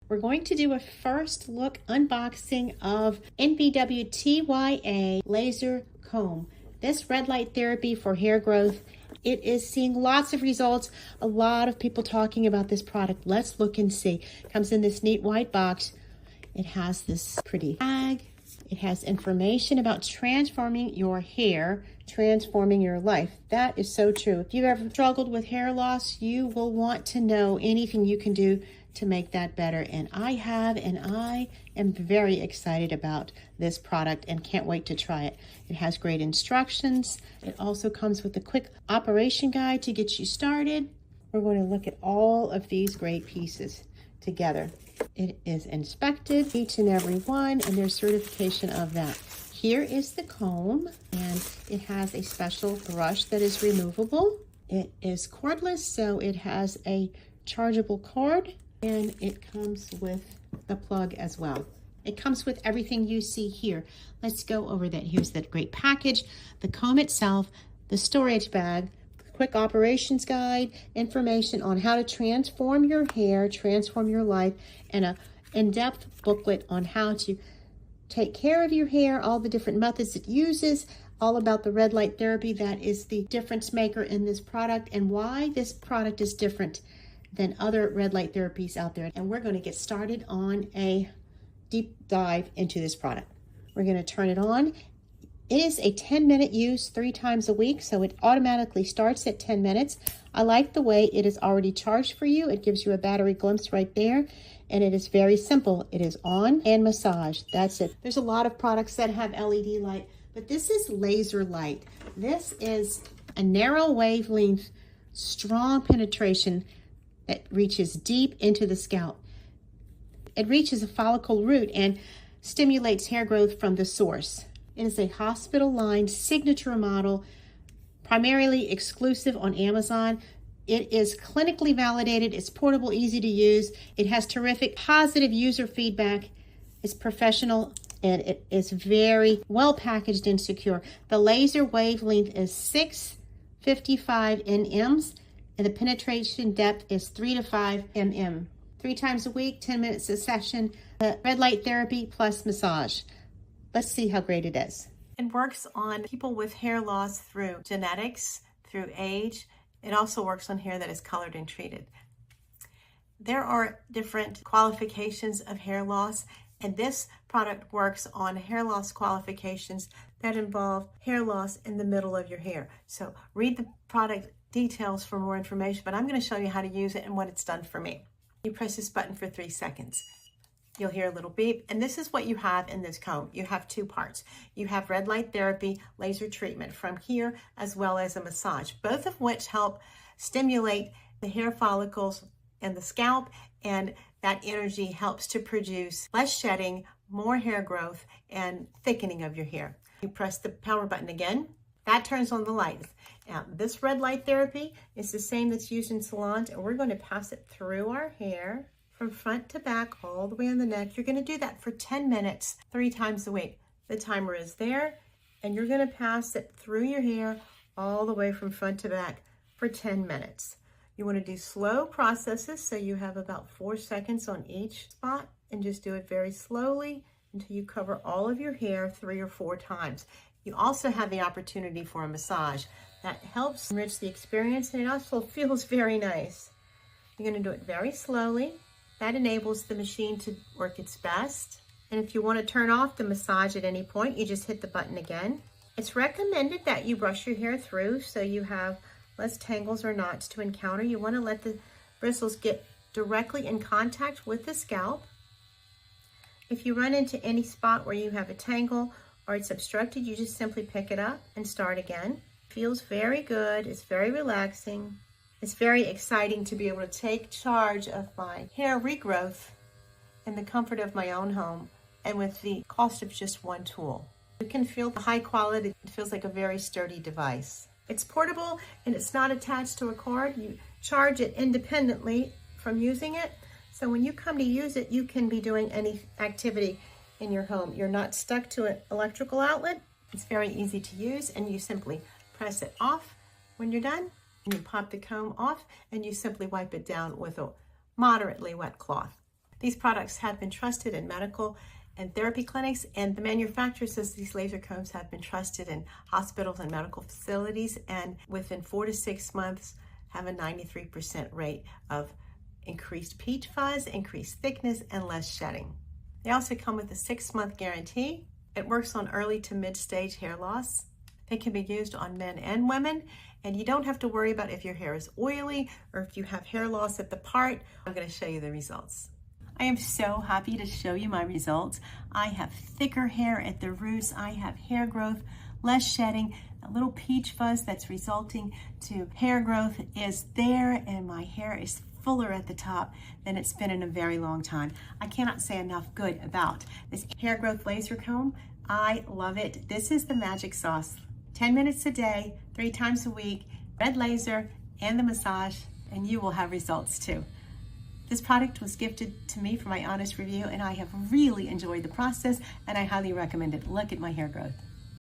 We're going to do a first look unboxing of NBWTYA laser comb. This red light therapy for hair growth, it is seeing lots of results. A lot of people talking about this product. Let's look and see. It comes in this neat white box. It has this pretty tag. It has information about transforming your hair, transforming your life. That is so true. If you've ever struggled with hair loss, you will want to know anything you can do to make that better. And I have, and I am very excited about this product and can't wait to try it. It has great instructions. It also comes with a quick operation guide to get you started. We're going to look at all of these great pieces together. It is inspected, each and every one, and there's certification of that. Here is the comb, and it has a special brush that is removable. It is cordless, so it has a chargeable cord, and it comes with the plug as well. It comes with everything you see here. Let's go over that. Here's that great package, the comb itself, the storage bag, quick operations guide, information on how to transform your hair, transform your life, and an in-depth booklet on how to take care of your hair, all the different methods it uses, all about the red light therapy that is the difference maker in this product, and why this product is different than other red light therapies out there. And we're going to get started on a deep dive into this product. We're going to turn it on. It is a 10-minute use 3 times a week, so it automatically starts at 10 minutes. I like the way it is already charged for you. It gives you a battery glimpse right there, and it is very simple. It is on and massage. That's it. There's a lot of products that have LED light, but this is laser light. This is a narrow wavelength, strong penetration that reaches deep into the scalp. It reaches a follicle root and stimulates hair growth from the source. It is a hospital-line signature model, primarily exclusive on Amazon. It is clinically validated. It's portable, easy to use. It has terrific positive user feedback. It's professional, and it is very well packaged and secure. The laser wavelength is 655 nms, and the penetration depth is 3 to 5 mm. 3 times a week, 10 minutes a session, red light therapy plus massage. Let's see how great it is. It works on people with hair loss through genetics, through age. It also works on hair that is colored and treated. There are different qualifications of hair loss, and this product works on hair loss qualifications that involve hair loss in the middle of your hair. So read the product details for more information, but I'm going to show you how to use it and what it's done for me. You press this button for 3 seconds. You'll hear a little beep, and this is what you have in this comb. You have 2 parts. You have red light therapy, laser treatment from here, as well as a massage, both of which help stimulate the hair follicles and the scalp, and that energy helps to produce less shedding, more hair growth, and thickening of your hair. You press the power button again. That turns on the lights. Now, this red light therapy is the same that's used in salons, and we're going to pass it through our hair, from front to back, all the way on the neck. You're going to do that for 10 minutes, 3 times a week. The timer is there, and you're going to pass it through your hair all the way from front to back for 10 minutes. You want to do slow processes, so you have about 4 seconds on each spot, and just do it very slowly until you cover all of your hair 3 or 4 times. You also have the opportunity for a massage. That helps enrich the experience, and it also feels very nice. You're going to do it very slowly. That enables the machine to work its best. And if you want to turn off the massage at any point, you just hit the button again. It's recommended that you brush your hair through so you have less tangles or knots to encounter. You want to let the bristles get directly in contact with the scalp. If you run into any spot where you have a tangle or it's obstructed, you just simply pick it up and start again. Feels very good. It's very relaxing. It's very exciting to be able to take charge of my hair regrowth in the comfort of my own home and with the cost of just 1 tool. You can feel the high quality. It feels like a very sturdy device. It's portable and it's not attached to a cord. You charge it independently from using it. So when you come to use it, you can be doing any activity in your home. You're not stuck to an electrical outlet. It's very easy to use, and you simply press it off when you're done. And you pop the comb off, and you simply wipe it down with a moderately wet cloth. These products have been trusted in medical and therapy clinics, and the manufacturer says these laser combs have been trusted in hospitals and medical facilities, and within 4 to 6 months have a 93% rate of increased peach fuzz, increased thickness, and less shedding. They also come with a 6-month guarantee. It works on early to mid-stage hair loss. They can be used on men and women, and you don't have to worry about if your hair is oily or if you have hair loss at the part. I'm going to show you the results. I am so happy to show you my results. I have thicker hair at the roots. I have hair growth, less shedding. A little peach fuzz that's resulting to hair growth is there, and my hair is fuller at the top than it's been in a very long time. I cannot say enough good about this hair growth laser comb. I love it. This is the magic sauce. 10 minutes a day, 3 times a week, red laser and the massage, and you will have results too. This product was gifted to me for my honest review, and I have really enjoyed the process, and I highly recommend it. Look at my hair growth.